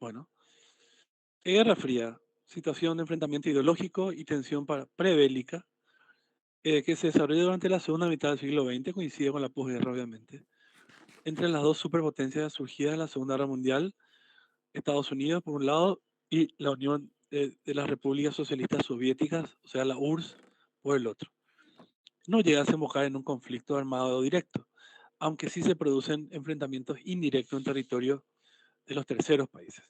Bueno, Guerra Fría, situación de enfrentamiento ideológico y tensión prebélica que se desarrolla durante la segunda mitad del siglo XX, coincide con la posguerra, obviamente, entre las dos superpotencias surgidas en la Segunda Guerra Mundial, Estados Unidos por un lado y la Unión de las Repúblicas Socialistas Soviéticas, o sea, la URSS, por el otro. No llega a desembocar en un conflicto armado directo, aunque sí se producen enfrentamientos indirectos en territorio de los terceros países.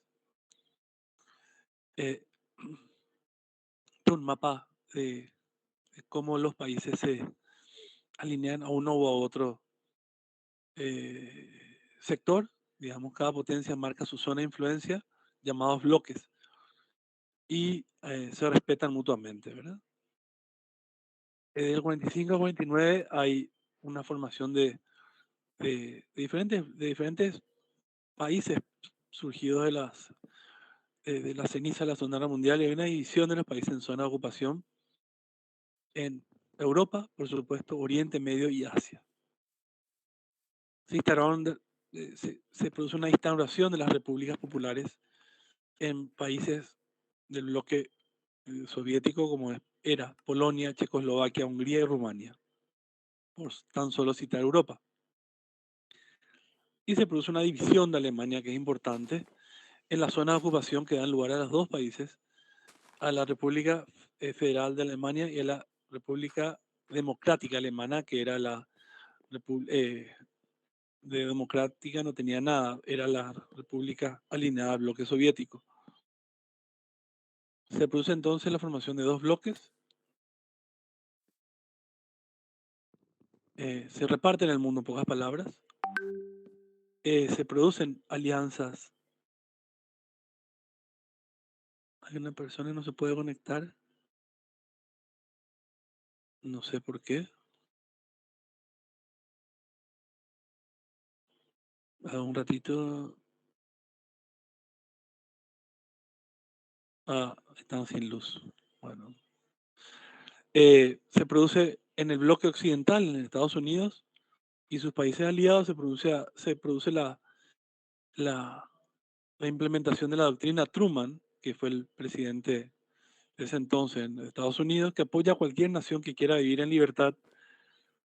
Eh, un mapa de cómo los países se alinean a uno u a otro sector. Digamos, cada potencia marca su zona de influencia, llamados bloques, y se respetan mutuamente, ¿verdad? Del 45 al 49 hay una formación de diferentes países surgidos de la ceniza de la Segunda Guerra Mundial, y hay una división de los países en zona de ocupación en Europa, por supuesto, Oriente Medio y Asia. Se produce una instauración de las repúblicas populares en países del bloque soviético como era Polonia, Checoslovaquia, Hungría y Rumania, por tan solo citar Europa. Y se produce una división de Alemania que es importante en la zona de ocupación que dan lugar a los dos países, a la República Federal de Alemania y a la República Democrática Alemana, que era de democrática no tenía nada, era la república alineada al bloque soviético. Se produce entonces la formación de dos bloques, se reparten el mundo en pocas palabras, se producen alianzas. Hay una persona que no se puede conectar, no sé por qué. A un ratito, están sin luz. Bueno, se produce en el bloque occidental, en Estados Unidos y sus países aliados, se produce la, la implementación de la doctrina Truman, que fue el presidente de ese entonces en Estados Unidos, que apoya a cualquier nación que quiera vivir en libertad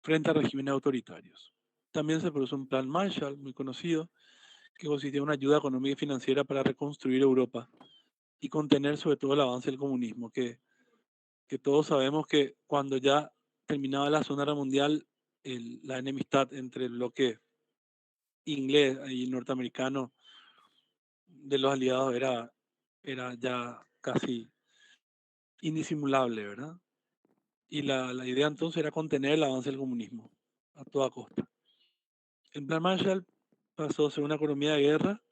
frente a regímenes autoritarios. También se produce un plan Marshall, muy conocido, que consistía en una ayuda económica y financiera para reconstruir Europa y contener sobre todo el avance del comunismo, que todos sabemos que cuando ya terminaba la Segunda Guerra Mundial, la enemistad entre el bloque inglés y norteamericano de los aliados era ya casi indisimulable, ¿verdad? Y la idea entonces era contener el avance del comunismo a toda costa. El plan Marshall pasó de ser una economía de guerra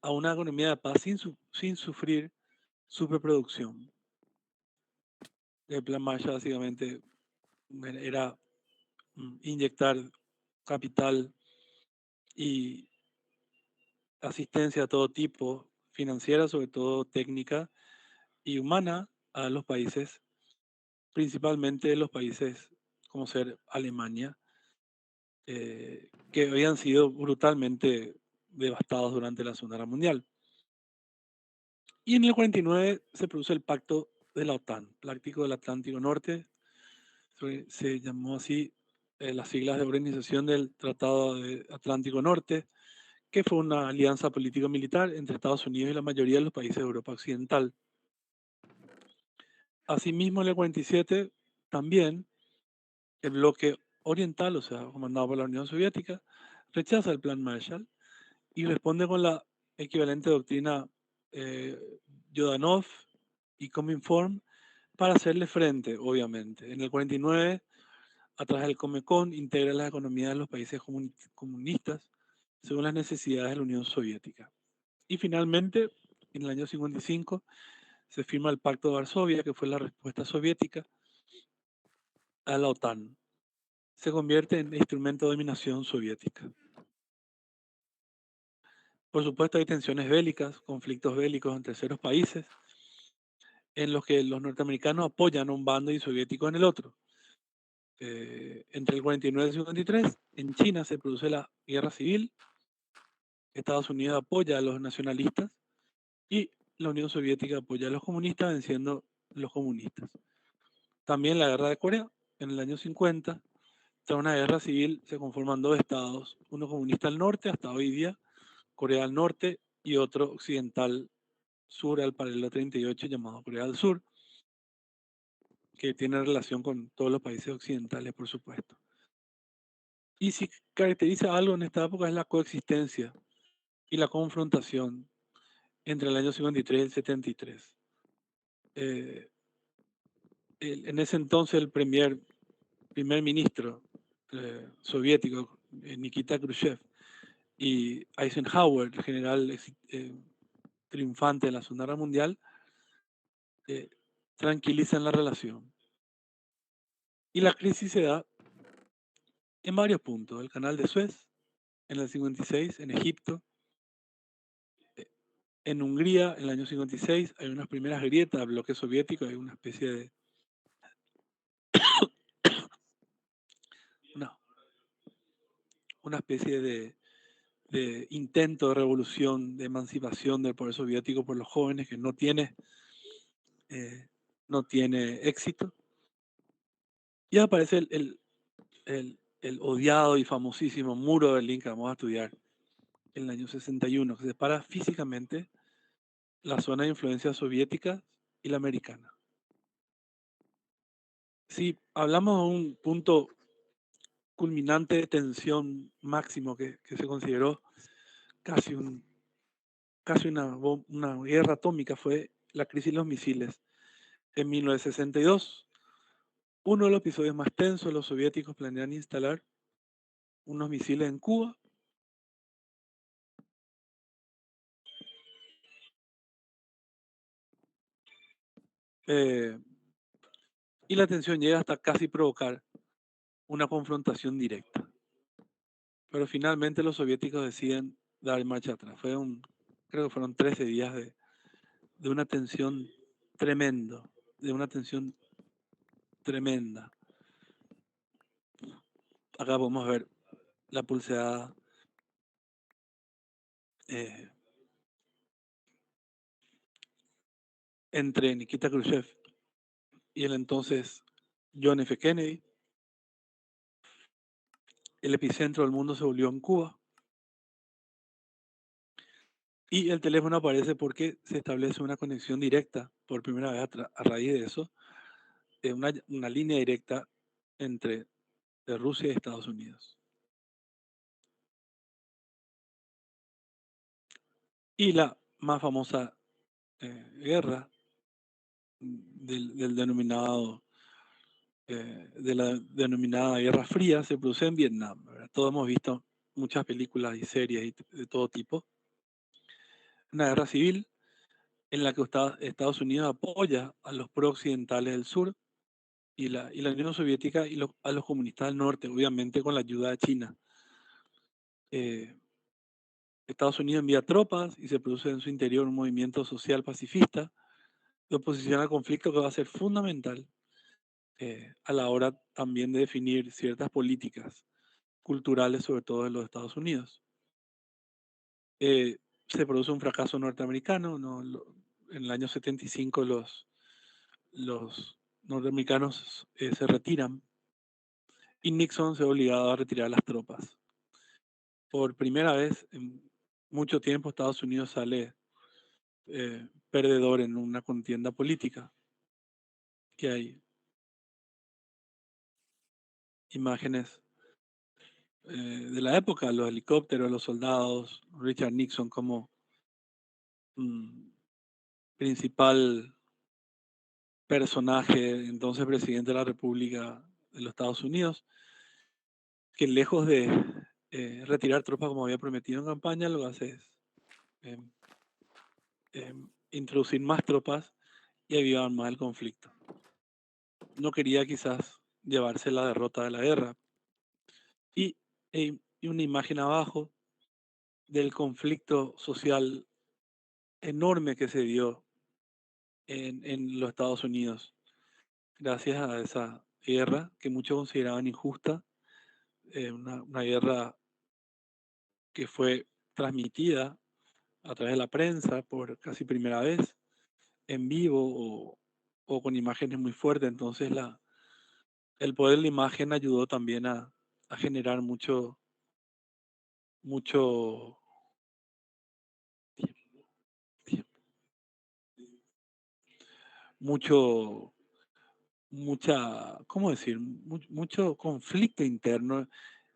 a una economía de paz sin sufrir superproducción. El plan Marshall básicamente era inyectar capital y asistencia de todo tipo, financiera, sobre todo técnica y humana, a los países, principalmente los países como ser Alemania, que habían sido brutalmente devastados durante la Segunda Guerra Mundial. Y en el 49 se produce el pacto de la OTAN, Pacto del Atlántico Norte, se llamó así las siglas de Organización del Tratado de Atlántico Norte, que fue una alianza político-militar entre Estados Unidos y la mayoría de los países de Europa Occidental. Asimismo, en el 47 también el bloque oriental, o sea, comandado por la Unión Soviética, rechaza el Plan Marshall y responde con la equivalente doctrina eh, Yodanov y Cominform para hacerle frente, obviamente. En el 49, a través del Comecon, integra las economías de los países comunistas según las necesidades de la Unión Soviética. Y finalmente, en el año 55, se firma el Pacto de Varsovia, que fue la respuesta soviética a la OTAN. Se convierte en instrumento de dominación soviética. Por supuesto, hay tensiones bélicas, conflictos bélicos en terceros países, en los que los norteamericanos apoyan a un bando y soviéticos en el otro. Entre el 49 y el 53, en China se produce la guerra civil. Estados Unidos apoya a los nacionalistas y la Unión Soviética apoya a los comunistas venciendo los comunistas. También la guerra de Corea, en el año 50, tras una guerra civil se conforman dos estados, uno comunista al norte hasta hoy día, Corea del Norte, y otro occidental sur al paralelo 38 llamado Corea del Sur, que tiene relación con todos los países occidentales, por supuesto. Y si caracteriza algo en esta época es la coexistencia y la confrontación entre el año 53 y el 73. Eh, en ese entonces el primer ministro soviético, Nikita Khrushchev, y Eisenhower, el general triunfante en la Segunda Guerra Mundial, eh, tranquilizan la relación. Y la crisis se da en varios puntos. El canal de Suez, en el 56, en Egipto, en Hungría, en el año 56, hay unas primeras grietas del bloque soviético, hay una especie de una, una especie de intento de revolución, de emancipación del poder soviético por los jóvenes que eh, no tiene éxito. Y aparece el odiado y famosísimo muro de Berlín que vamos a estudiar en el año 61, que separa físicamente la zona de influencia soviética y la americana. Si hablamos de un punto culminante de tensión máximo que se consideró casi, casi una guerra atómica, fue la crisis de los misiles en 1962. Uno de los episodios más tensos, los soviéticos planean instalar unos misiles en Cuba. Y la tensión llega hasta casi provocar una confrontación directa. Pero finalmente los soviéticos deciden dar marcha atrás. Creo que fueron 13 días de una tensión tremendo, de una tensión tremenda. Acá podemos ver la pulseada entre Nikita Khrushchev y el entonces John F. Kennedy. El epicentro del mundo se volvió en Cuba. Y el teléfono aparece porque se establece una conexión directa, por primera vez a raíz de eso, una línea directa entre Rusia y Estados Unidos. Y la más famosa guerra del denominado de la denominada Guerra Fría se produce en Vietnam, ¿verdad? Todos hemos visto muchas películas y series de todo tipo. Una guerra civil en la que Estados Unidos apoya a los pro-occidentales del sur y la Unión Soviética a los comunistas del norte, obviamente con la ayuda de China. Estados Unidos envía tropas y se produce en su interior un movimiento social pacifista de oposición al conflicto que va a ser fundamental a la hora también de definir ciertas políticas culturales, sobre todo en los Estados Unidos. Se produce un fracaso norteamericano, ¿no? En el año 75 los norteamericanos se retiran y Nixon se ve obligado a retirar las tropas. Por primera vez en mucho tiempo Estados Unidos sale perdedor en una contienda política, que hay imágenes de la época, los helicópteros, los soldados, Richard Nixon como principal personaje, entonces presidente de la República de los Estados Unidos, que lejos de retirar tropas como había prometido en campaña, lo que hace es eh, introducir más tropas y avivar más el conflicto. No quería quizás llevarse la derrota de la guerra. Y una imagen abajo del conflicto social enorme que se dio en los Estados Unidos gracias a esa guerra que muchos consideraban injusta, una guerra que fue transmitida a través de la prensa por casi primera vez, en vivo o con imágenes muy fuertes. Entonces el poder de la imagen ayudó también a generar mucho tiempo, mucho, ¿cómo decir? Mucho conflicto interno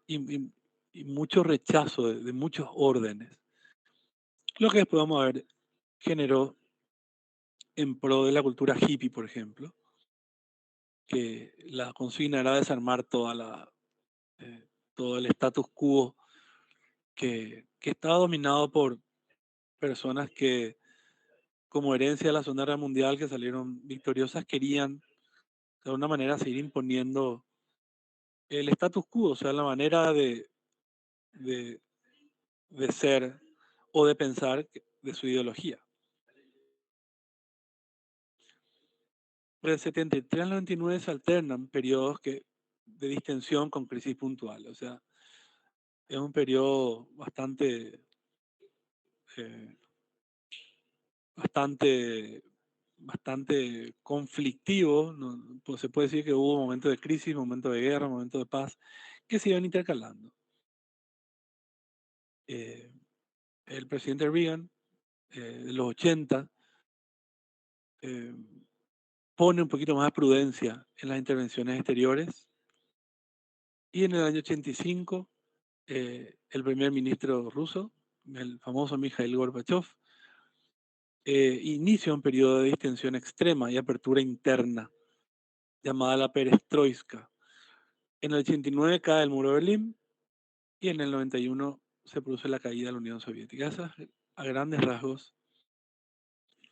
y, y mucho rechazo de muchos órdenes. Lo que después vamos a ver generó en pro de la cultura hippie, por ejemplo, que la consigna era desarmar todo el status quo que estaba dominado por personas que, como herencia de la Segunda Guerra Mundial, que salieron victoriosas, querían de alguna manera seguir imponiendo el status quo, o sea, la manera de, de ser o de pensar de su ideología. Del 73 al 99 se alternan periodos de distensión con crisis puntual, o sea, es un periodo eh, bastante, bastante conflictivo. Pues se puede decir que hubo momentos de crisis, momentos de guerra, momentos de paz, que se iban intercalando. Eh, el presidente Reagan, de los 80, eh, pone un poquito más de prudencia en las intervenciones exteriores. Y en el año 85, el primer ministro ruso, el famoso Mikhail Gorbachev, inicia un periodo de distensión extrema y apertura interna llamada la perestroika. En el 89 cae el muro de Berlín y en el 91 se produce la caída de la Unión Soviética. Esas, a grandes rasgos,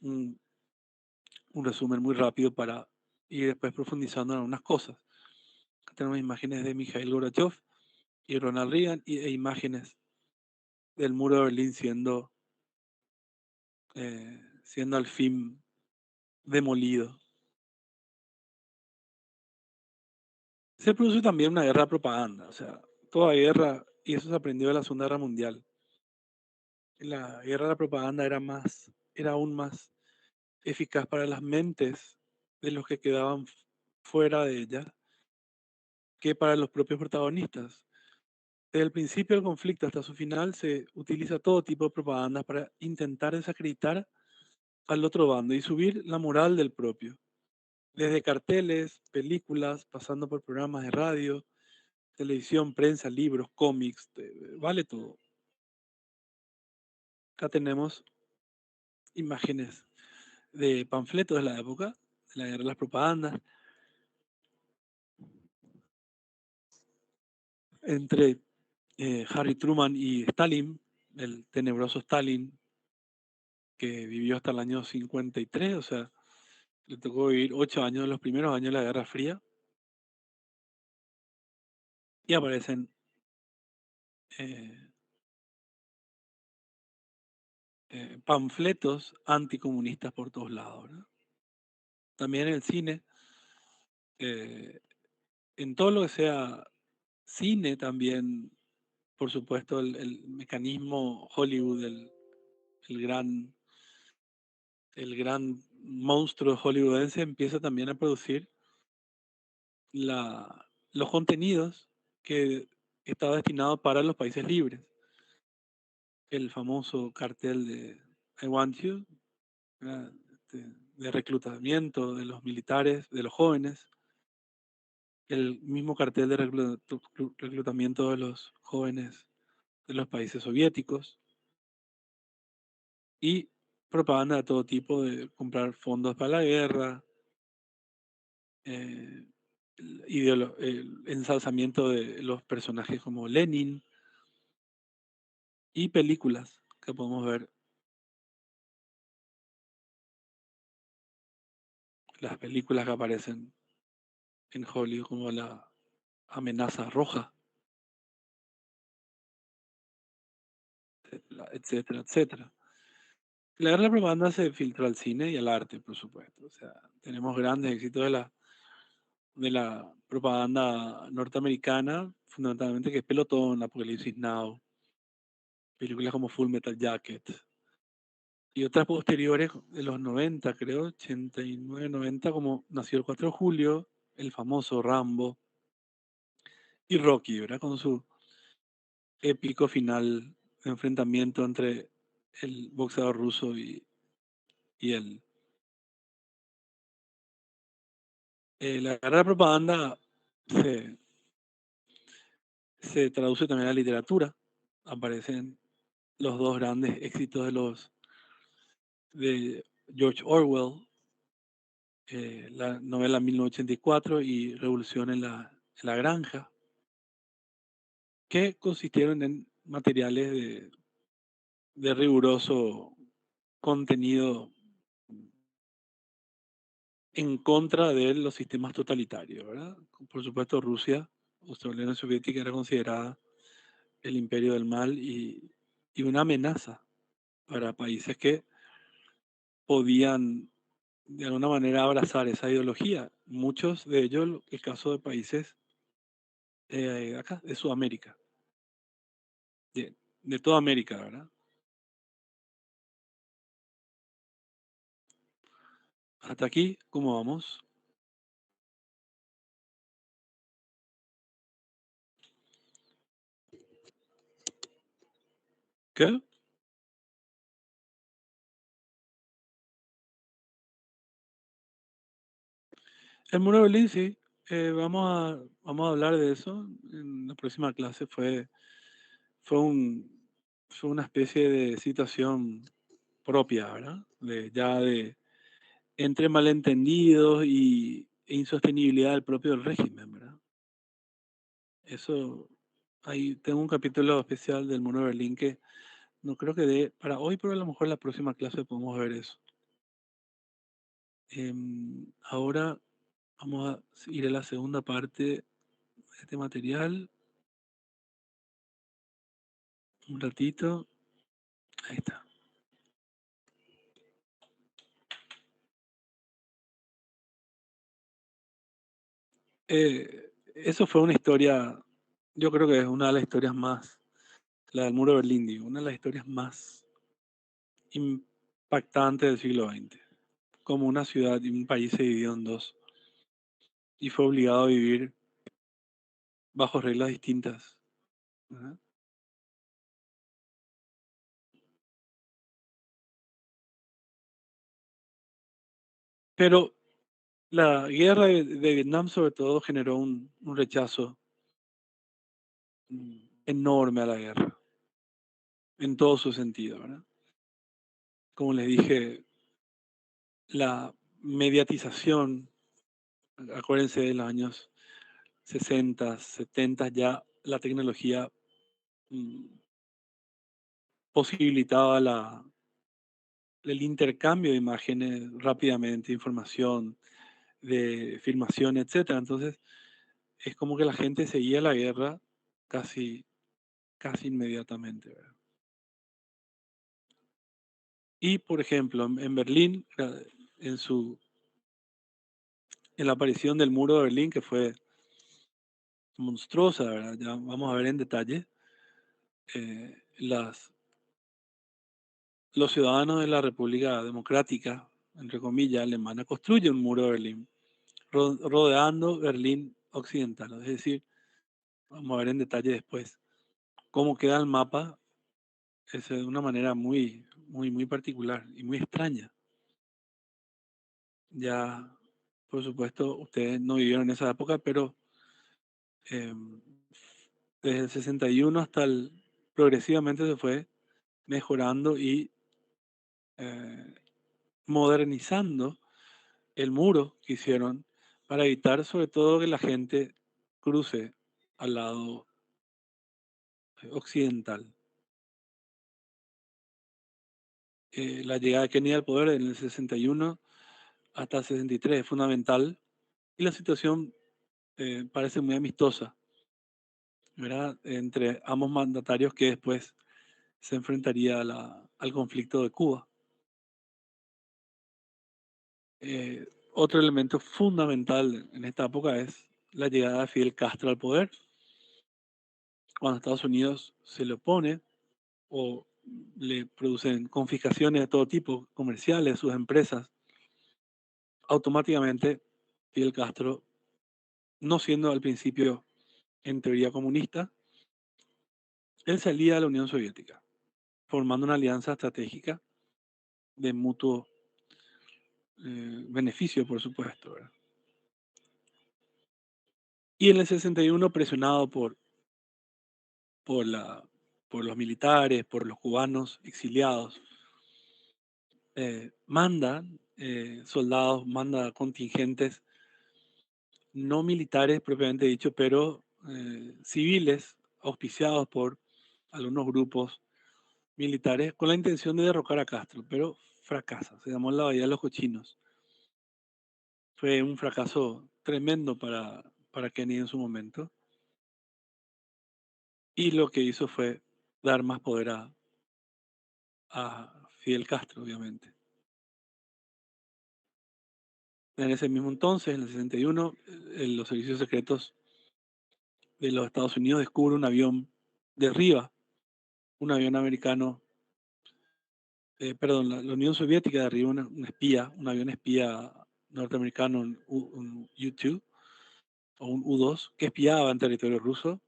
un, un resumen muy rápido para ir después profundizando en algunas cosas. Acá tenemos imágenes de Mikhail Gorbachev y Ronald Reagan e imágenes del muro de Berlín siendo al fin demolido. Se produce también una guerra de propaganda, o sea, toda guerra, y eso se aprendió de la Segunda Guerra Mundial. La guerra de la propaganda era aún más eficaz para las mentes de los que quedaban fuera de ella que para los propios protagonistas. Desde el principio del conflicto hasta su final se utiliza todo tipo de propaganda para intentar desacreditar al otro bando y subir la moral del propio. Desde carteles, películas, pasando por programas de radio, televisión, prensa, libros, cómics, vale todo. Acá tenemos imágenes de panfletos de la época, de la guerra de las propagandas, entre Harry Truman y Stalin, el tenebroso Stalin, que vivió hasta el año 53, o sea, le tocó vivir 8 años, los primeros años de la Guerra Fría, y aparecen eh, panfletos anticomunistas por todos lados, ¿verdad? También en el cine, eh, en todo lo que sea cine también, por supuesto, el mecanismo Hollywood, el gran, el gran monstruo hollywoodense empieza también a producir los contenidos que estaba destinado para los países libres. El famoso cartel de I Want You, ¿verdad? De reclutamiento de los militares, de los jóvenes, el mismo cartel de reclutamiento de los jóvenes de los países soviéticos y propaganda de todo tipo de comprar fondos para la guerra, eh, el ensalzamiento de los personajes como Lenin y películas que podemos ver, las películas que aparecen en Hollywood como La Amenaza Roja, etcétera, etcétera. La guerra de la propaganda se filtró al cine y al arte, por supuesto. O sea, tenemos grandes éxitos de la propaganda norteamericana, fundamentalmente que es Pelotón, Apocalipsis Now, películas como Full Metal Jacket, y otras posteriores de los 90, creo, 89, 90, como nació el 4 de julio, el famoso Rambo y Rocky, ¿verdad? Con su épico final de enfrentamiento entre el boxeador ruso y él. La carrera de propaganda se, se traduce también a la literatura. Aparecen los dos grandes éxitos de George Orwell, la novela 1984 y Revolución en la Granja, que consistieron en materiales de riguroso contenido en contra de los sistemas totalitarios, ¿verdad? Por supuesto, Rusia, la Unión Soviética, era considerada el imperio del mal y una amenaza para países que podían de alguna manera abrazar esa ideología. Muchos de ellos, el caso de países acá, de Sudamérica, de toda América, ¿verdad? Hasta aquí, ¿cómo vamos? ¿Qué? El muro de Berlín, sí. Vamos a hablar de eso en la próxima clase. Fue, un, fue una especie de situación propia, ¿verdad? De entre malentendidos e insostenibilidad del propio régimen, ¿verdad? Eso, ahí tengo un capítulo especial del muro de Berlín que no creo que dé para hoy, pero a lo mejor en la próxima clase podemos ver eso. Ahora vamos a ir a la segunda parte de este material. Un ratito. Ahí está. Eso fue una historia, yo creo que es una de las historias más, la del muro de Berlín, digo, una de las historias más impactantes del siglo XX. Como una ciudad y un país se dividió en dos y fue obligado a vivir bajo reglas distintas, ¿verdad? Pero la guerra de Vietnam sobre todo generó un rechazo enorme a la guerra, en todo su sentido, ¿verdad? Como les dije, la mediatización, acuérdense de los años 60, 70, ya la tecnología mm, posibilitaba el intercambio de imágenes rápidamente, información, de filmación, etcétera. Entonces, es como que la gente seguía la guerra casi, casi inmediatamente, ¿verdad? Y, por ejemplo, en Berlín, en en la aparición del muro de Berlín, que fue monstruosa, ¿verdad? Ya vamos a ver en detalle, las, los ciudadanos de la República Democrática, entre comillas, alemana, construyen un muro de Berlín, rodeando Berlín occidental. Es decir, vamos a ver en detalle después cómo queda el mapa, es de una manera muy particular y muy extraña. Ya, por supuesto, ustedes no vivieron esa época, pero em, desde el 61 hasta el progresivamente se fue mejorando y eh, modernizando el muro que hicieron para evitar sobre todo que la gente cruce al lado occidental. La llegada de Kennedy al poder en el 61 hasta el 63 es fundamental y la situación parece muy amistosa, ¿verdad? Entre ambos mandatarios que después se enfrentaría a al conflicto de Cuba. Otro elemento fundamental en esta época es la llegada de Fidel Castro al poder, cuando Estados Unidos se le opone o le producen confiscaciones de todo tipo, comerciales, sus empresas, automáticamente Fidel Castro, no siendo al principio en teoría comunista, él salía de la Unión Soviética, formando una alianza estratégica de mutuo beneficio, por supuesto, ¿verdad? Y en el 61, presionado por, la, por los militares, por los cubanos exiliados, manda soldados, manda contingentes no militares propiamente dicho, pero civiles auspiciados por algunos grupos militares con la intención de derrocar a Castro, pero fracasa. Se llamó la Bahía de los Cochinos. Fue un fracaso tremendo para Kennedy en su momento. Y lo que hizo fue dar más poder a Fidel Castro, obviamente. En ese mismo entonces, en el 61, los servicios secretos de los Estados Unidos descubren un avión, derriba un avión americano, perdón, la Unión Soviética derriba un espía, un avión espía norteamericano, un U-2 o un U-2, que espiaba en territorio ruso,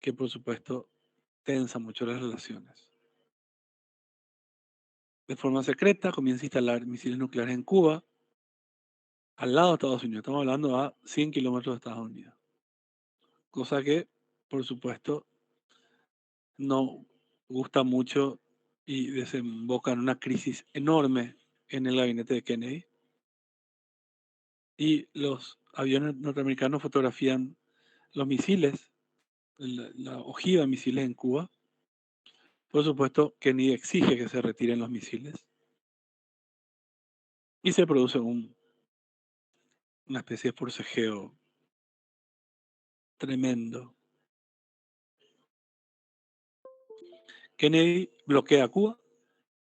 que por supuesto tensa mucho las relaciones. De forma secreta comienza a instalar misiles nucleares en Cuba, al lado de Estados Unidos. Estamos hablando a 100 kilómetros de Estados Unidos. Cosa que, por supuesto, no gusta mucho y desemboca en una crisis enorme en el gabinete de Kennedy. Y los aviones norteamericanos fotografían los misiles, la ojiva de misiles en Cuba. Por supuesto, Kennedy exige que se retiren los misiles y se produce una especie de forcejeo tremendo. Kennedy bloquea Cuba,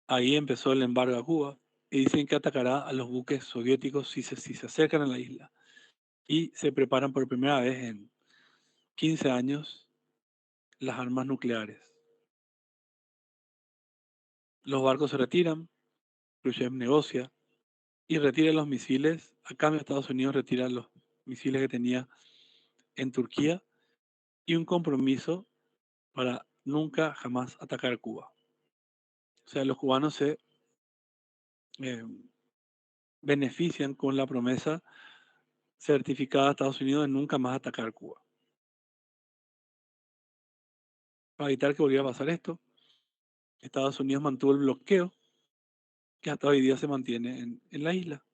ahí empezó el embargo a Cuba y dicen que atacará a los buques soviéticos si se acercan a la isla. Y se preparan por primera vez en 15 años las armas nucleares. Los barcos se retiran, Khrushchev negocia y retira los misiles. A cambio, Estados Unidos retira los misiles que tenía en Turquía y un compromiso para nunca jamás atacar Cuba. O sea, los cubanos se eh, benefician con la promesa certificada de Estados Unidos de nunca más atacar Cuba. Para evitar que volviera a pasar esto, Estados Unidos mantuvo el bloqueo que hasta hoy día se mantiene en la isla,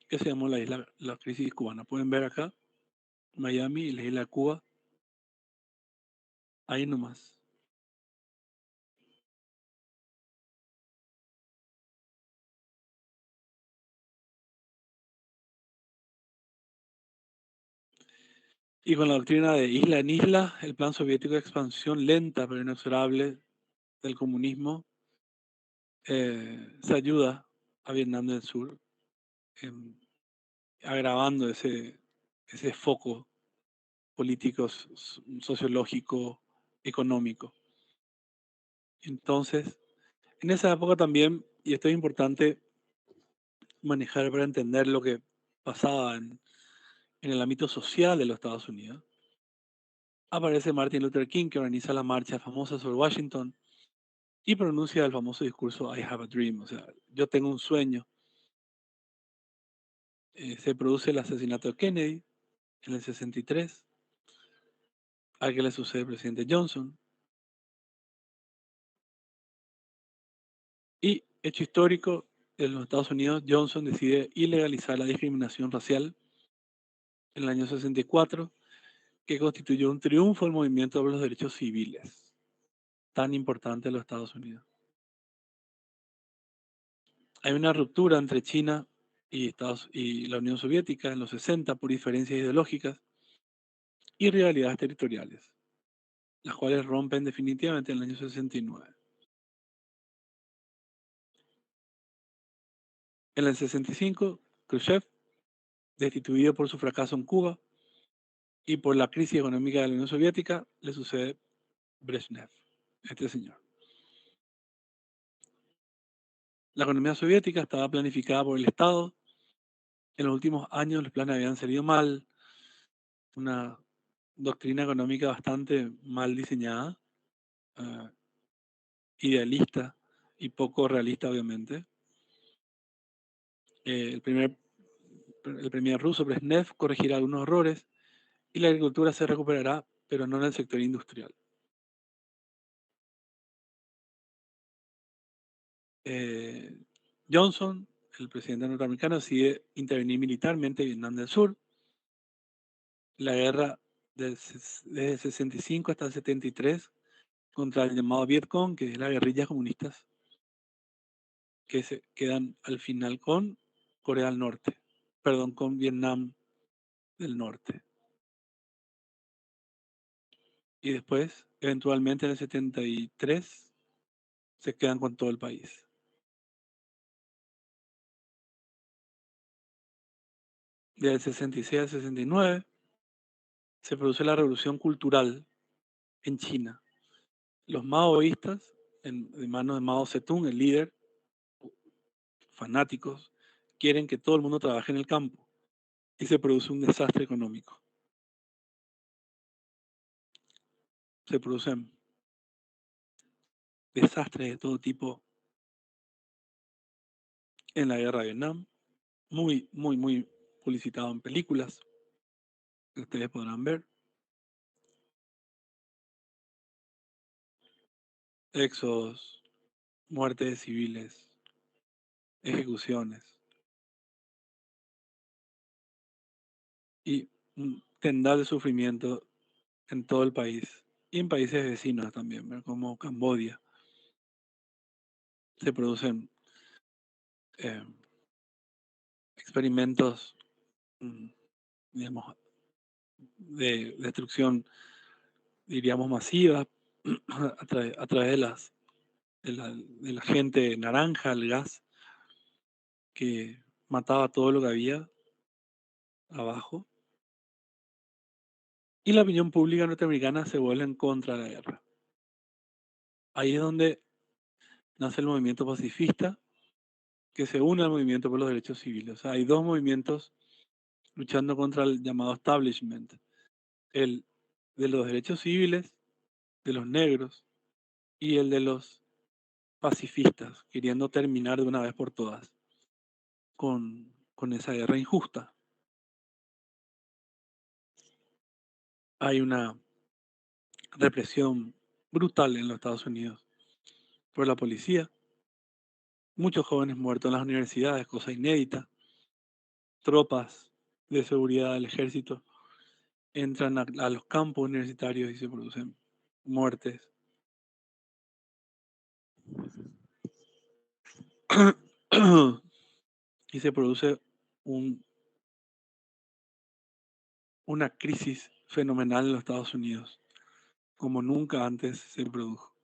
que se llamó la crisis cubana. Pueden ver acá, Miami y la isla de Cuba, ahí nomás. Y con la doctrina de isla en isla, el plan soviético de expansión lenta pero inexorable del comunismo se ayuda a Vietnam del Sur, em, agravando ese foco político, sociológico, económico. Entonces, en esa época también, y esto es importante manejar para entender lo que pasaba en el ámbito social de los Estados Unidos, aparece Martin Luther King, que organiza la marcha famosa sobre Washington y pronuncia el famoso discurso I have a dream, o sea, yo tengo un sueño. Se produce el asesinato de Kennedy en el 63, al que le sucede el presidente Johnson. Y, hecho histórico, en los Estados Unidos, Johnson decide ilegalizar la discriminación racial en el año 64, que constituyó un triunfo del movimiento por los derechos civiles, tan importante en los Estados Unidos. Hay una ruptura entre China y la Unión Soviética en los 60 por diferencias ideológicas y rivalidades territoriales, las cuales rompen definitivamente en el año 69. En el 65, Khrushchev, destituido por su fracaso en Cuba y por la crisis económica de la Unión Soviética, le sucede Brezhnev, este señor. La economía soviética estaba planificada por el Estado. En los últimos años los planes habían salido mal, una doctrina económica bastante mal diseñada, eh, idealista y poco realista, obviamente. El premier ruso Brezhnev corregirá algunos errores y la agricultura se recuperará, pero no en el sector industrial. Johnson, el presidente norteamericano, decide intervenir militarmente en Vietnam del Sur. La guerra desde el 65 hasta el 73 contra el llamado Vietcong, que es las guerrillas comunistas que se quedan al final con Corea del Norte, perdón, con Vietnam del Norte. Y después, eventualmente en el 73, se quedan con todo el país. Del 66 al 69 se produce la revolución cultural en China. Los maoístas, en manos de Mao Zedong, el líder, fanáticos, quieren que todo el mundo trabaje en el campo y se produce un desastre económico. Se producen desastres de todo tipo en la guerra de Vietnam, muy, muy, muy publicitado en películas que ustedes podrán ver. Éxodos, muertes de civiles, ejecuciones y un tendal de sufrimiento en todo el país y en países vecinos también, ¿ver? Como Camboya. Se producen eh, experimentos, digamos, de destrucción, diríamos, masiva a través de la gente naranja, el gas, que mataba todo lo que había abajo. Y la opinión pública norteamericana se vuelve en contra de la guerra. Ahí es donde nace el movimiento pacifista, que se une al movimiento por los derechos civiles. O sea, hay dos movimientos luchando contra el llamado establishment. El de los derechos civiles, de los negros, y el de los pacifistas, queriendo terminar de una vez por todas con esa guerra injusta. Hay una represión brutal en los Estados Unidos por la policía, muchos jóvenes muertos en las universidades, cosa inédita, tropas de seguridad del ejército entran a los campos universitarios y se producen muertes. Y se produce una crisis fenomenal en los Estados Unidos, como nunca antes se produjo.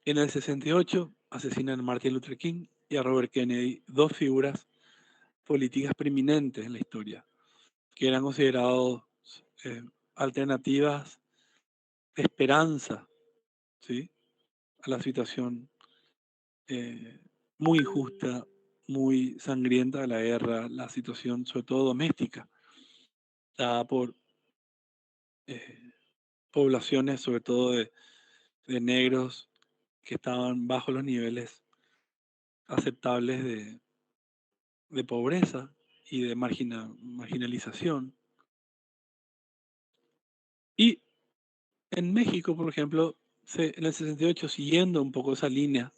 En el 68 asesinan a Martin Luther King y a Robert Kennedy, dos figuras políticas preeminentes en la historia, que eran considerados eh, alternativas de esperanza, ¿sí?, a la situación eh, muy injusta, muy sangrienta de la guerra, la situación sobre todo doméstica, dada por eh, poblaciones, sobre todo de negros, que estaban bajo los niveles aceptables de pobreza y de marginalización. Y en México, por ejemplo, en el 68, siguiendo un poco esa línea,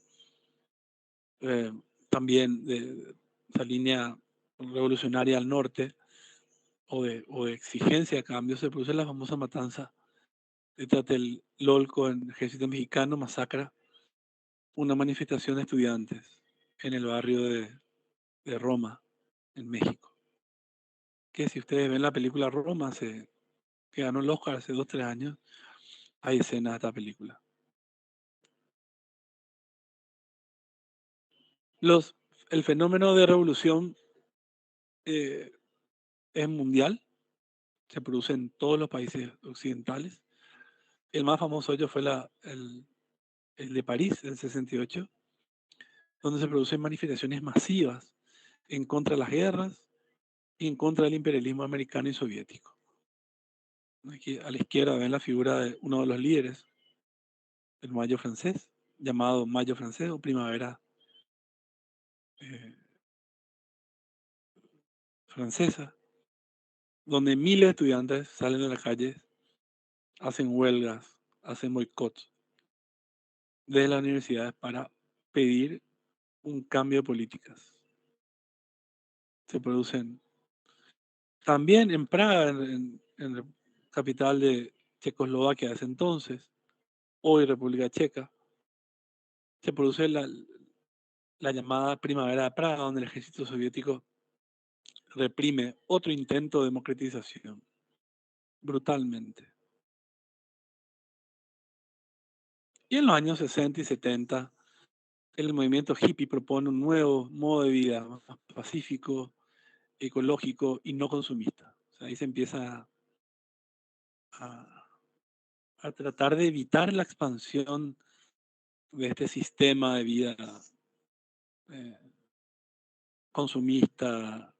eh, también de esa línea revolucionaria al norte, o de exigencia de cambio, se produce la famosa matanza de Tlatelolco en el ejército mexicano, masacra una manifestación de estudiantes en el barrio de Roma, en México. Que si ustedes ven la película Roma, que ganó el Oscar hace 2 o 3 años, hay escenas de esta película. El fenómeno de revolución eh, es mundial, se produce en todos los países occidentales, El más famoso de ellos fue el de París, el 68, donde se producen manifestaciones masivas en contra de las guerras y en contra del imperialismo americano y soviético. Aquí a la izquierda ven la figura de uno de los líderes del Mayo francés, llamado Mayo francés o Primavera eh, francesa, donde miles de estudiantes salen a la calle, hacen huelgas, hacen boicots desde las universidades para pedir un cambio de políticas. Se producen también en Praga, en la capital de Checoslovaquia de ese entonces, hoy República Checa, se produce la llamada Primavera de Praga, donde el ejército soviético reprime otro intento de democratización brutalmente. Y en los años 60 y 70, el movimiento hippie propone un nuevo modo de vida más pacífico, ecológico y no consumista. O sea, ahí se empieza a, a tratar de evitar la expansión de este sistema de vida eh, consumista,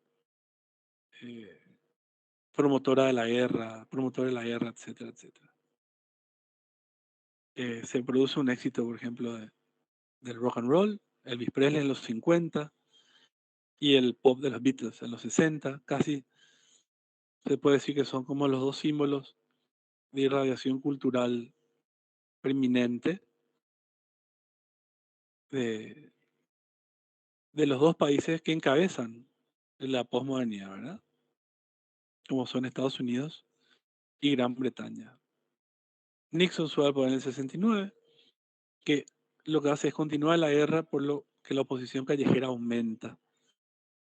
eh, promotora de la guerra, etcétera, etcétera. Se produce un éxito, por ejemplo, del rock and roll, Elvis Presley en los 50 y el pop de los Beatles en los 60. Casi se puede decir que son como los dos símbolos de irradiación cultural preeminente de, de los dos países que encabezan la posmodernidad, ¿verdad? Como son Estados Unidos y Gran Bretaña. Nixon sube al poder en el 69, que lo que hace es continuar la guerra por lo que la oposición callejera aumenta.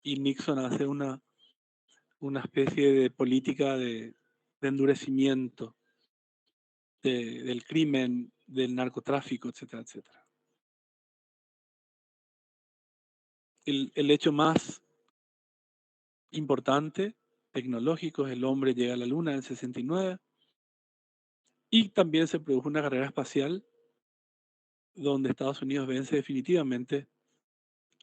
Y Nixon hace una especie de política de endurecimiento del crimen, del narcotráfico, etcétera, etcétera. El hecho más importante, tecnológico, es el hombre llega a la luna en el 69 y también se produjo una carrera espacial donde Estados Unidos vence definitivamente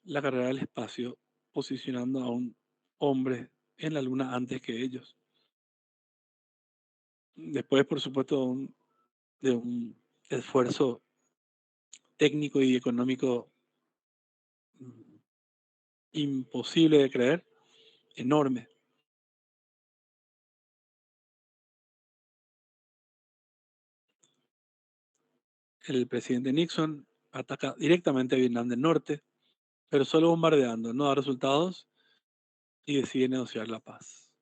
la carrera del espacio, posicionando a un hombre en la luna antes que ellos. Después, por supuesto, de un esfuerzo técnico y económico mm, imposible de creer, enorme. El presidente Nixon ataca directamente a Vietnam del Norte, pero solo bombardeando, no da resultados y decide negociar la paz.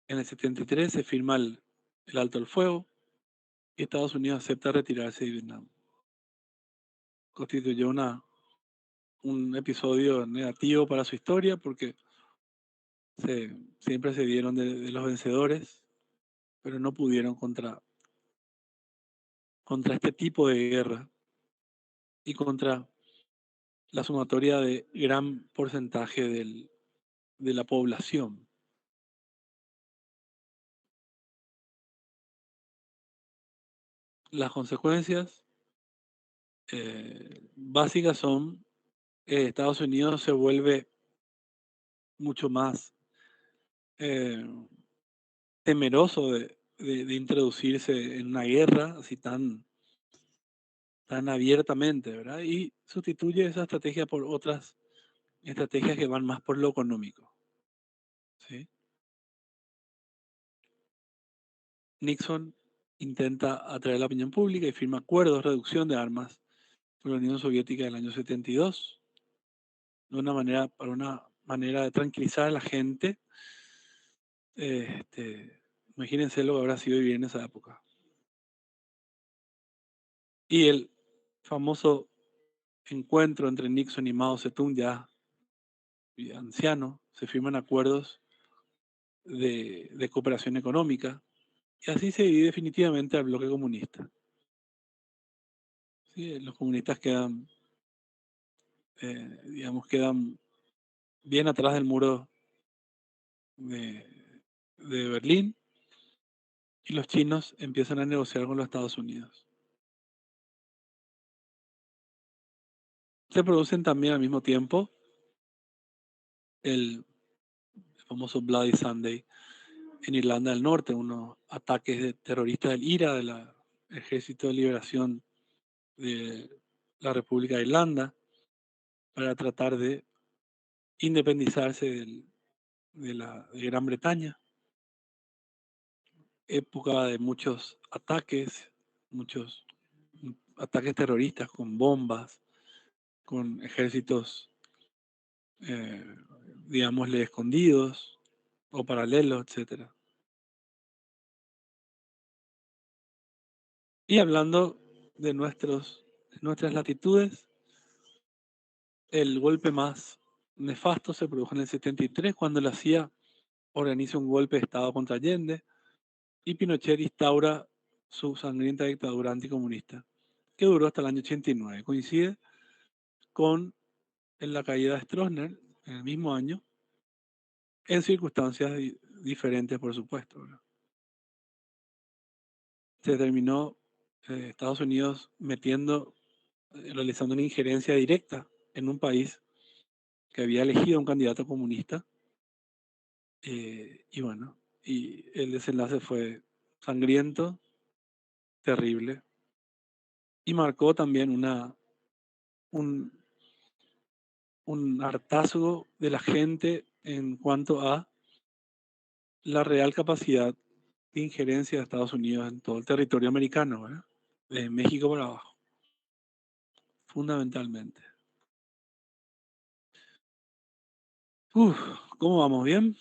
En el 73 se firma el alto el fuego y Estados Unidos acepta retirarse de Vietnam. Constituyó un episodio negativo para su historia porque siempre se dieron de los vencedores, pero no pudieron contra este tipo de guerra y contra la sumatoria de gran porcentaje de la población. Las consecuencias básicas son Estados Unidos se vuelve mucho más eh, temeroso de introducirse en una guerra así tan abiertamente, ¿verdad? Y sustituye esa estrategia por otras estrategias que van más por lo económico, ¿sí? Nixon intenta atraer la opinión pública y firma acuerdos de reducción de armas con la Unión Soviética en el año 72, para una manera de tranquilizar a la gente. Imagínense lo que habrá sido vivir en esa época. Y el famoso encuentro entre Nixon y Mao Zedong, ya anciano, se firman acuerdos de cooperación económica y así se divide definitivamente al bloque comunista. ¿Sí? Los comunistas quedan bien atrás del muro de Berlín y los chinos empiezan a negociar con los Estados Unidos. Se producen también al mismo tiempo el famoso Bloody Sunday en Irlanda del Norte, unos ataques terroristas del IRA, del Ejército de Liberación de la República de Irlanda, para tratar de independizarse de Gran Bretaña. Época de muchos ataques terroristas con bombas, con ejércitos, eh, digámosle, escondidos o paralelos, etcétera. Y hablando de nuestras latitudes, el golpe más nefasto se produjo en el 73, cuando la CIA organiza un golpe de Estado contra Allende y Pinochet instaura su sangrienta dictadura anticomunista, que duró hasta el año 89. Coincide con la caída de Stroessner en el mismo año, en circunstancias diferentes, por supuesto, ¿verdad? Se terminó Estados Unidos realizando una injerencia directa en un país que había elegido a un candidato comunista, y bueno, y el desenlace fue sangriento, terrible, y marcó también un, un hartazgo de la gente en cuanto a la real capacidad de injerencia de Estados Unidos en todo el territorio americano, ¿verdad? De México para abajo, fundamentalmente. Uf, ¿cómo vamos? ¿Bien?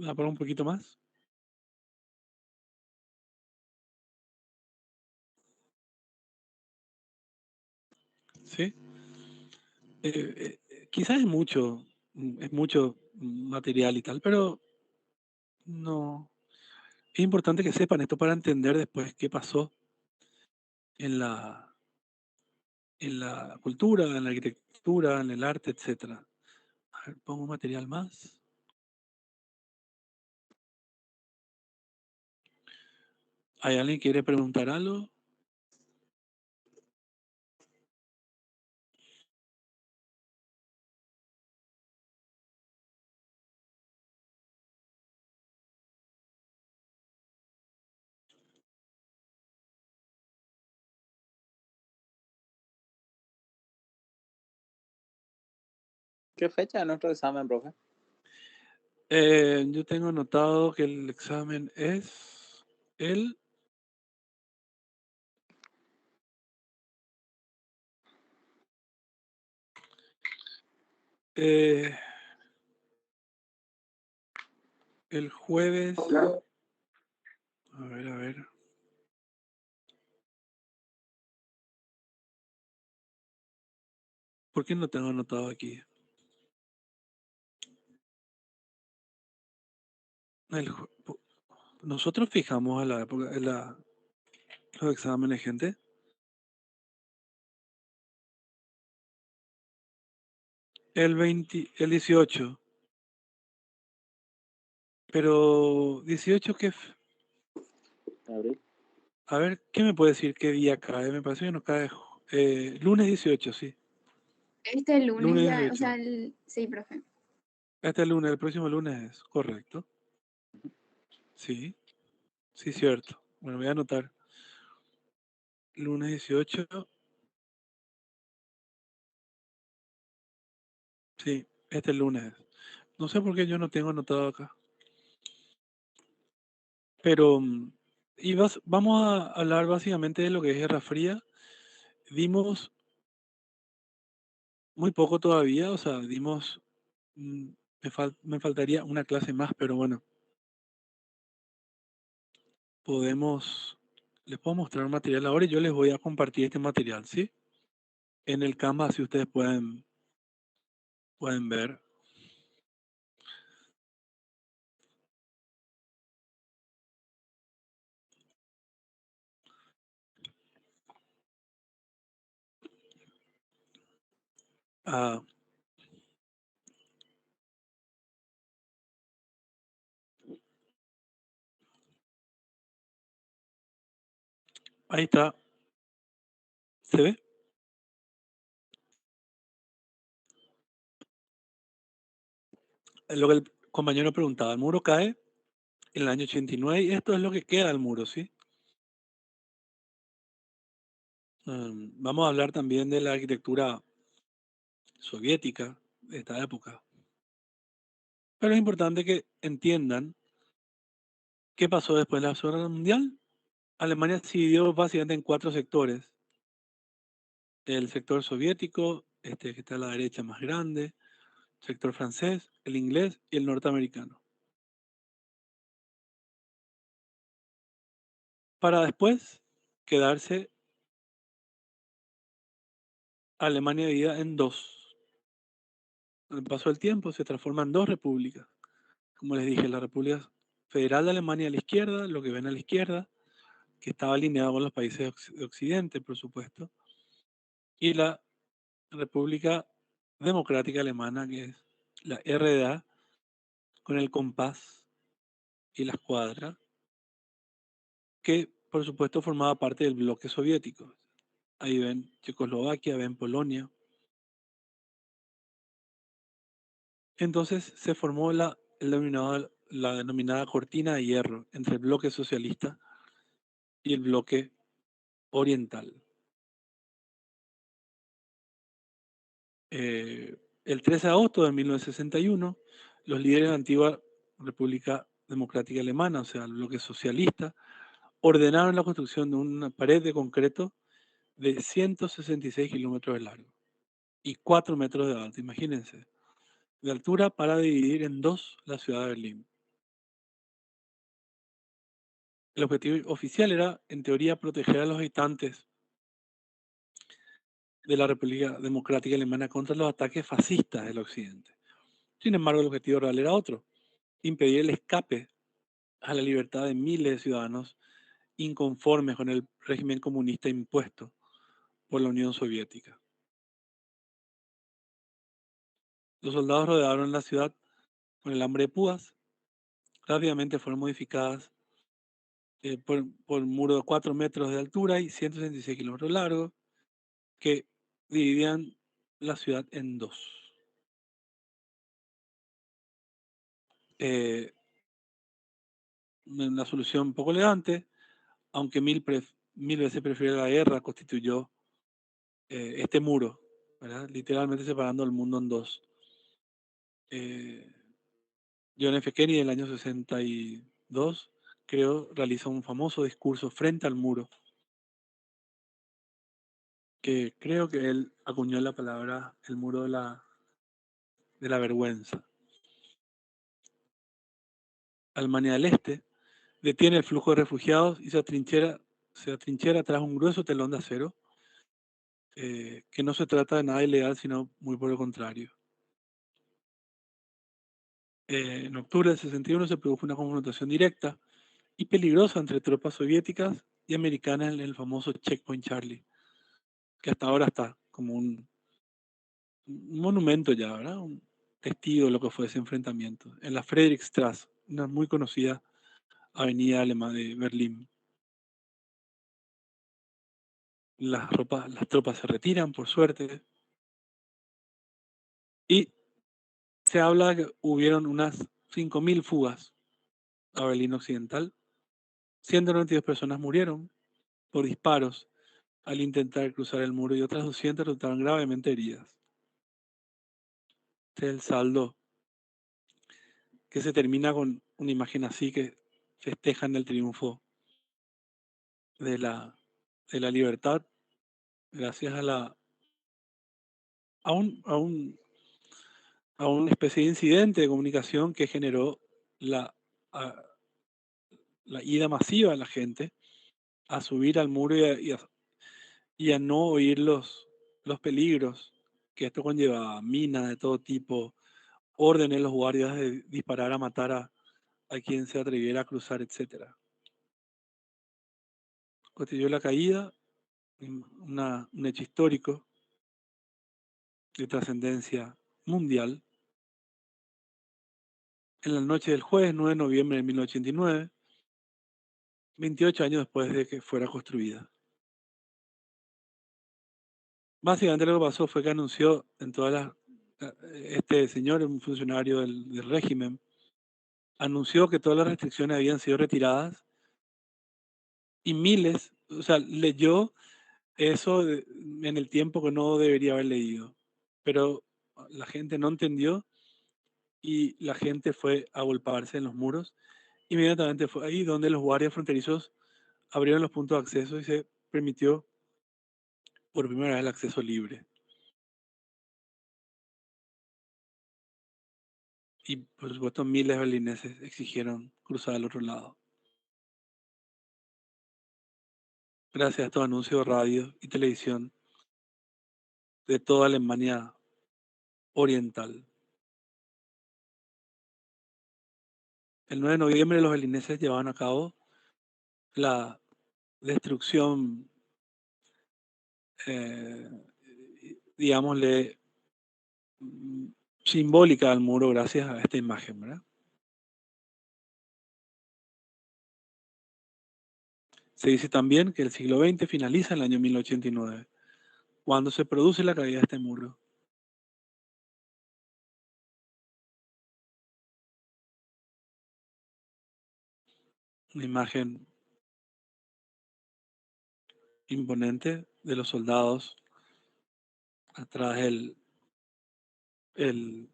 ¿Va para un poquito más? ¿Sí? Quizás es mucho material y tal, pero no. Es importante que sepan esto para entender después qué pasó en la cultura, en la arquitectura, en el arte, etcétera. A ver, pongo un material más. ¿Hay alguien que quiere preguntar algo? ¿Qué fecha es nuestro examen, profe? Yo tengo notado que el examen es el eh, el jueves. A ver, a ver. ¿Por qué no tengo anotado aquí? Nosotros fijamos a la época, los exámenes, gente. El 18. Pero 18, Abril. a ver, ¿qué me puede decir qué día cae? Me parece que no cae. Lunes 18, sí. Este lunes Lunes ya, o 18. sea, sí, profe. Este lunes, el próximo lunes es correcto. Sí, sí, cierto. Bueno, voy a anotar. Lunes 18. Sí, este lunes. No sé por qué yo no tengo anotado acá. Pero, vamos a hablar básicamente de lo que es Guerra Fría. Dimos muy poco todavía, o sea, mm, me faltaría una clase más, pero bueno, les puedo mostrar material ahora y yo les voy a compartir este material, ¿sí? En el Canva, así ustedes pueden ver. Ah, ahí está. ¿Se ve? Es lo que el compañero preguntaba. El muro cae en el año 89 y esto es lo que queda del muro, ¿sí? Vamos a hablar también de la arquitectura soviética de esta época. Pero es importante que entiendan qué pasó después de la Segunda Guerra Mundial. Alemania se dividió básicamente en 4 sectores. El sector soviético, este que está a la derecha más grande, el sector francés, el inglés y el norteamericano. Para después quedarse Alemania dividida en 2. Con el paso del tiempo se transforma en 2 repúblicas. Como les dije, la República Federal de Alemania a la izquierda, lo que ven a la izquierda, que estaba alineado con los países de Occidente, por supuesto, y la República Democrática Alemana, que es la RDA, con el compás y la escuadra, que por supuesto formaba parte del bloque soviético. Ahí ven Checoslovaquia, ven Polonia. Entonces se formó la denominada cortina de hierro entre el bloque socialista y el bloque oriental. El 13 de agosto de 1961, los líderes de la antigua República Democrática Alemana, o sea, el bloque socialista, ordenaron la construcción de una pared de concreto de 166 kilómetros de largo y 4 metros de alto, imagínense, de altura para dividir en 2 la ciudad de Berlín. El objetivo oficial era, en teoría, proteger a los habitantes de la República Democrática Alemana contra los ataques fascistas del occidente. Sin embargo, el objetivo real era otro: impedir el escape a la libertad de miles de ciudadanos inconformes con el régimen comunista impuesto por la Unión Soviética. Los soldados rodearon la ciudad con el hambre de púas. Rápidamente fueron modificadas por un muro de 4 metros de altura y 166 kilómetros largo, que dividían la ciudad en 2. Una solución un poco elegante, aunque mil veces prefiere la guerra, constituyó este muro, ¿verdad? Literalmente separando el mundo en 2. Eh, John F. Kennedy en el año 62, creo, realizó un famoso discurso frente al muro, que creo que él acuñó la palabra el muro de la vergüenza. Alemania del Este detiene el flujo de refugiados y se atrinchera tras un grueso telón de acero, que no se trata de nada ilegal, sino muy por el contrario. En octubre del 61 se produjo una confrontación directa y peligrosa entre tropas soviéticas y americanas en el famoso Checkpoint Charlie, que hasta ahora está como un monumento ya, ¿verdad? Un testigo de lo que fue ese enfrentamiento. En la Friedrichstraße, una muy conocida avenida alemana de Berlín. Las tropas se retiran, por suerte, y se habla que hubieron unas 5.000 fugas a Berlín Occidental. 192 personas murieron por disparos al intentar cruzar el muro y otras 200 resultaron gravemente heridas. Este es el saldo, que se termina con una imagen así que festejan el triunfo de la libertad gracias a un, a un, a una especie de incidente de comunicación que generó la, a- la ida masiva de la gente a subir al muro y a no oír los peligros que esto conllevaba: minas de todo tipo, órdenes de los guardias de disparar a matar a quien se atreviera a cruzar, etcétera. Constituyó la caída, un hecho histórico, de trascendencia mundial. En la noche del jueves 9 de noviembre de 1989, 28 años después de que fuera construida. Básicamente lo que pasó fue que anunció en todas las... Este señor, un funcionario del régimen, anunció que todas las restricciones habían sido retiradas y miles, o sea, leyó eso en el tiempo que no debería haber leído, pero la gente no entendió y la gente fue a agolparse en los muros. Inmediatamente fue ahí donde los guardias fronterizos abrieron los puntos de acceso y se permitió por primera vez el acceso libre. Y por supuesto miles de berlineses exigieron cruzar al otro lado. Gracias a estos anuncios de radio y televisión de toda Alemania oriental. El 9 de noviembre los berlineses llevaban a cabo la destrucción, eh, digámosle, simbólica del muro gracias a esta imagen, ¿verdad? Se dice también que el siglo XX finaliza en el año 1989, cuando se produce la caída de este muro. Una imagen imponente de los soldados atrás el, el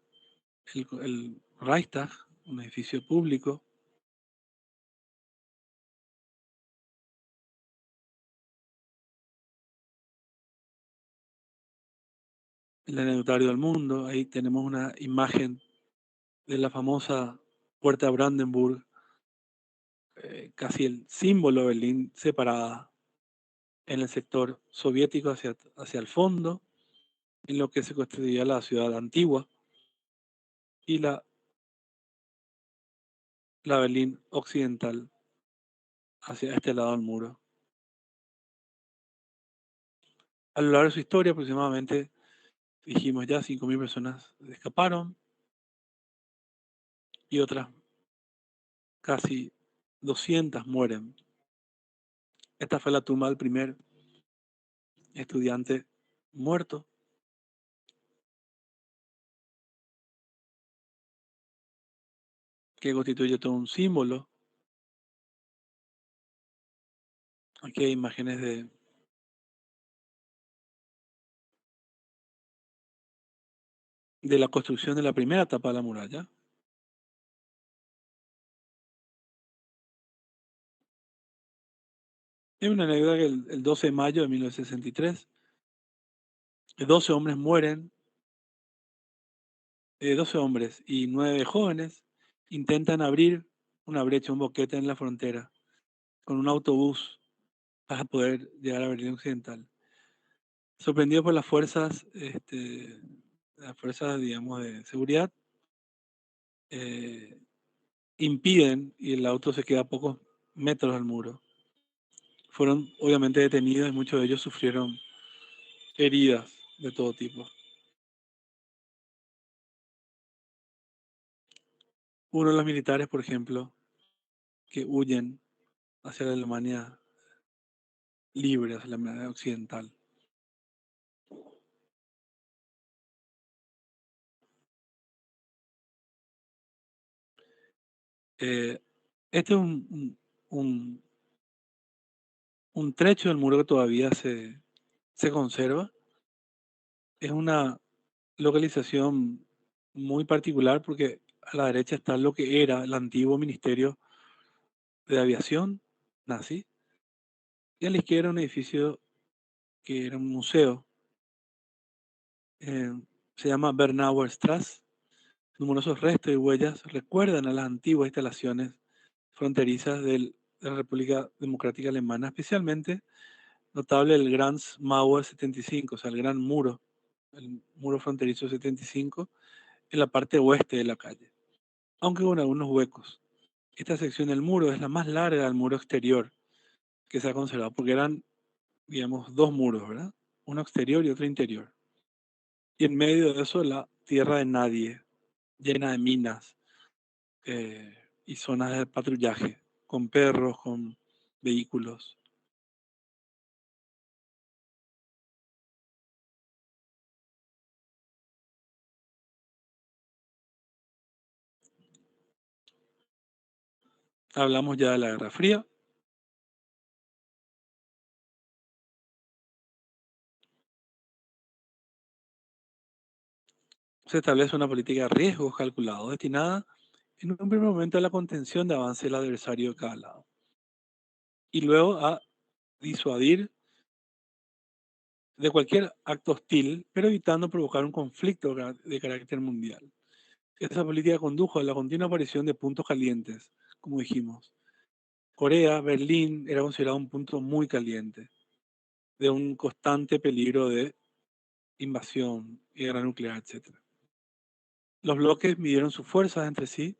Reichstag, un edificio público. El anecdotario del mundo, ahí tenemos una imagen de la famosa Puerta de Brandenburg, casi el símbolo de Berlín, separada en el sector soviético hacia el fondo, en lo que se constituía la ciudad antigua, y la Berlín occidental hacia este lado del muro. A lo largo de su historia, aproximadamente, dijimos ya, 5.000 personas escaparon y otras casi 200 mueren. Esta fue la tumba del primer estudiante muerto. Que constituye todo un símbolo. Aquí hay imágenes de la construcción de la primera etapa de la muralla. Hay una anécdota que el 12 de mayo de 1963, 12 hombres mueren, 12 hombres y 9 jóvenes intentan abrir una brecha, un boquete en la frontera con un autobús para poder llegar a Berlín Occidental. Sorprendidos por las fuerzas, digamos, de seguridad, impiden y el auto se queda a pocos metros del muro. Fueron obviamente detenidos y muchos de ellos sufrieron heridas de todo tipo. Uno de los militares, por ejemplo, que huyen hacia la Alemania libre, hacia la Alemania occidental. Este es un trecho del muro que todavía se conserva. Es una localización muy particular porque a la derecha está lo que era el antiguo Ministerio de Aviación nazi y a la izquierda un edificio que era un museo. Se llama Bernauer Straße. Numerosos restos y huellas recuerdan a las antiguas instalaciones fronterizas de la República Democrática Alemana, especialmente notable el Grand Mauer 75, o sea, el gran muro, el muro fronterizo 75, en la parte oeste de la calle, aunque con algunos huecos. Esta sección del muro es la más larga del muro exterior que se ha conservado, porque eran, digamos, dos muros, ¿verdad? Uno exterior y otro interior. Y en medio de eso la tierra de nadie, llena de minas y zonas de patrullaje, con perros, con vehículos. Hablamos ya de la Guerra Fría. Se establece una política de riesgos calculados destinada en un primer momento a la contención de avance del adversario de cada lado y luego a disuadir de cualquier acto hostil, pero evitando provocar un conflicto de carácter mundial. Esa política condujo a la continua aparición de puntos calientes, como dijimos. Corea, Berlín era considerado un punto muy caliente, de un constante peligro de invasión, guerra nuclear, etc. Los bloques midieron sus fuerzas entre sí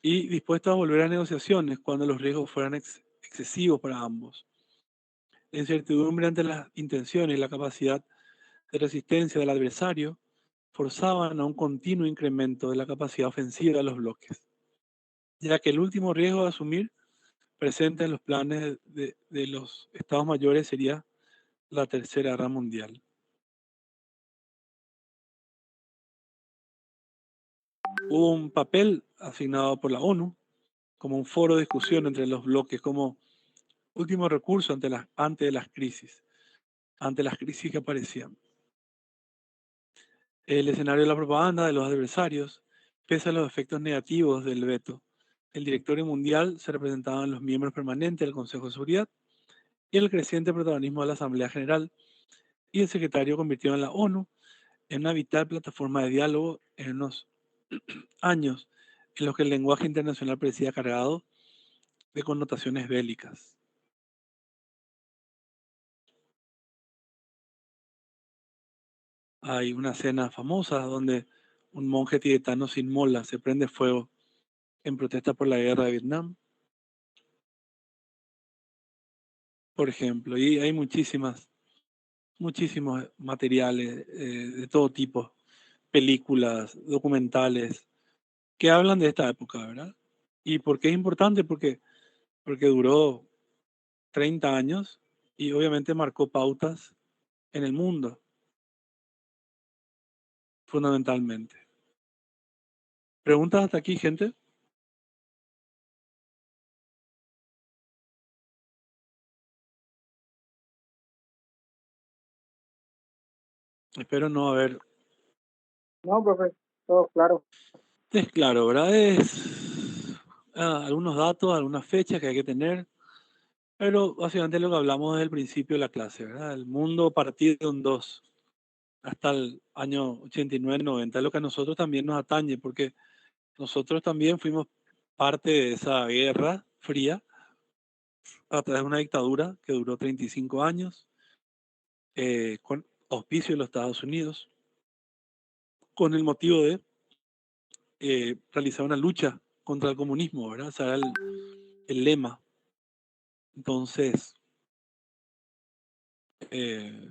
y dispuestos a volver a negociaciones cuando los riesgos fueran excesivos para ambos. La incertidumbre ante las intenciones y la capacidad de resistencia del adversario forzaban a un continuo incremento de la capacidad ofensiva de los bloques, ya que el último riesgo a asumir presente en los planes de los estados mayores sería la Tercera Guerra Mundial. Hubo un papel asignado por la ONU como un foro de discusión entre los bloques, como último recurso ante las crisis que aparecían. El escenario de la propaganda de los adversarios, pese a los efectos negativos del veto. El directorio mundial se representaban los miembros permanentes del Consejo de Seguridad y el creciente protagonismo de la Asamblea General, y el secretario convirtió en la ONU en una vital plataforma de diálogo en unos años en los que el lenguaje internacional parecía cargado de connotaciones bélicas. Hay una escena famosa donde un monje tibetano se inmola, se prende fuego en protesta por la guerra de Vietnam, por ejemplo, y hay muchísimos materiales de todo tipo, películas, documentales, que hablan de esta época, ¿verdad? ¿Y por qué es importante? Porque duró 30 años y obviamente marcó pautas en el mundo, fundamentalmente. ¿Preguntas hasta aquí, gente? Espero no haber... No, profe, todo claro. Es claro, ¿verdad? Es algunos datos, algunas fechas que hay que tener, pero básicamente lo que hablamos desde el principio de la clase, ¿verdad? El mundo partido en dos hasta el año 89-90, es lo que a nosotros también nos atañe, porque nosotros también fuimos parte de esa guerra fría a través de una dictadura que duró 35 años, con auspicio de los Estados Unidos, con el motivo de realizar una lucha contra el comunismo, ¿verdad? O sea, era el lema. Entonces, eh,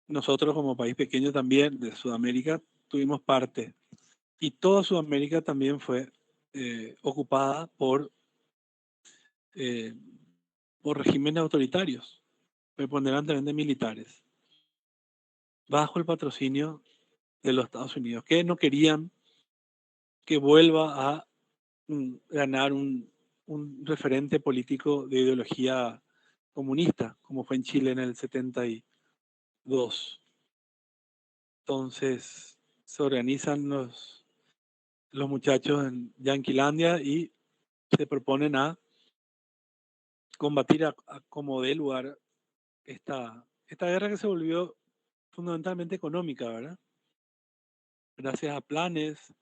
nosotros como país pequeño también de Sudamérica tuvimos parte y toda Sudamérica también fue ocupada eh, por regímenes autoritarios, preponderantemente militares, bajo el patrocinio de los Estados Unidos, que no querían que vuelva a ganar un referente político de ideología comunista, como fue en Chile en el 72. Entonces se organizan los muchachos en Yanquilandia y se proponen a combatir a como dé lugar esta guerra que se volvió fundamentalmente económica, ¿verdad? Gracias a planes,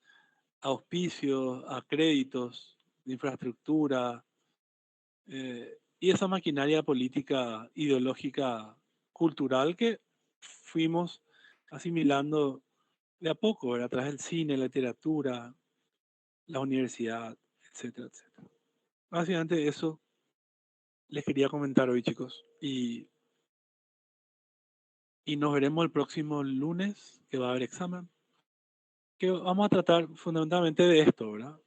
a auspicios, a créditos de infraestructura y esa maquinaria política, ideológica, cultural que fuimos asimilando de a poco, ¿verdad? A través del cine, la literatura, la universidad, etcétera, etcétera. Básicamente eso les quería comentar hoy, chicos. Y y nos veremos el próximo lunes, que va a haber examen. Que vamos a tratar fundamentalmente de esto, ¿verdad?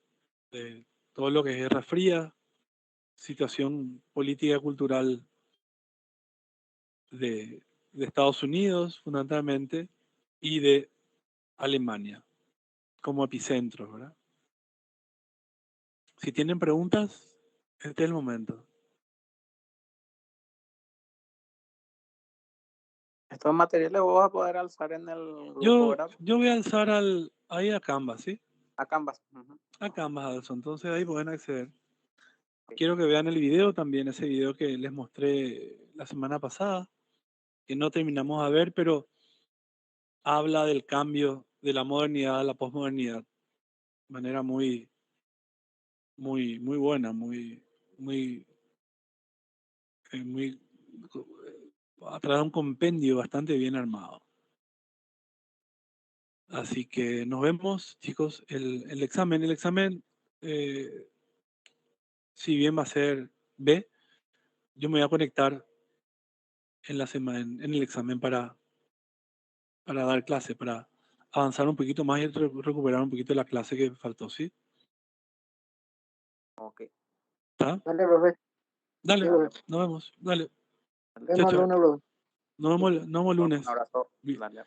De todo lo que es Guerra Fría, situación política y cultural de Estados Unidos, fundamentalmente, y de Alemania, como epicentro, ¿verdad? Si tienen preguntas, este es el momento. Estos materiales vos vas a poder alzar en el grupo, ¿verdad? Yo voy a alzar ahí a Canvas, ¿sí? A Canvas. Ujú. A Canvas, alzo. Entonces ahí pueden acceder. Quiero que vean el video también, ese video que les mostré la semana pasada, que no terminamos a ver, pero habla del cambio de la modernidad a la posmodernidad de manera muy buena, muy, a través de un compendio bastante bien armado. Así que nos vemos, chicos. El examen, si bien va a ser B, yo me voy a conectar en la semana, en el examen para dar clase, para avanzar un poquito más y recuperar un poquito la clase que faltó, ¿sí? Ok. ¿Está? Dale, profe. Dale, Sí, profe. nos vemos. Dale. Vemos el chao. lunes, profe. Nos vemos el Un lunes. abrazo. Dale.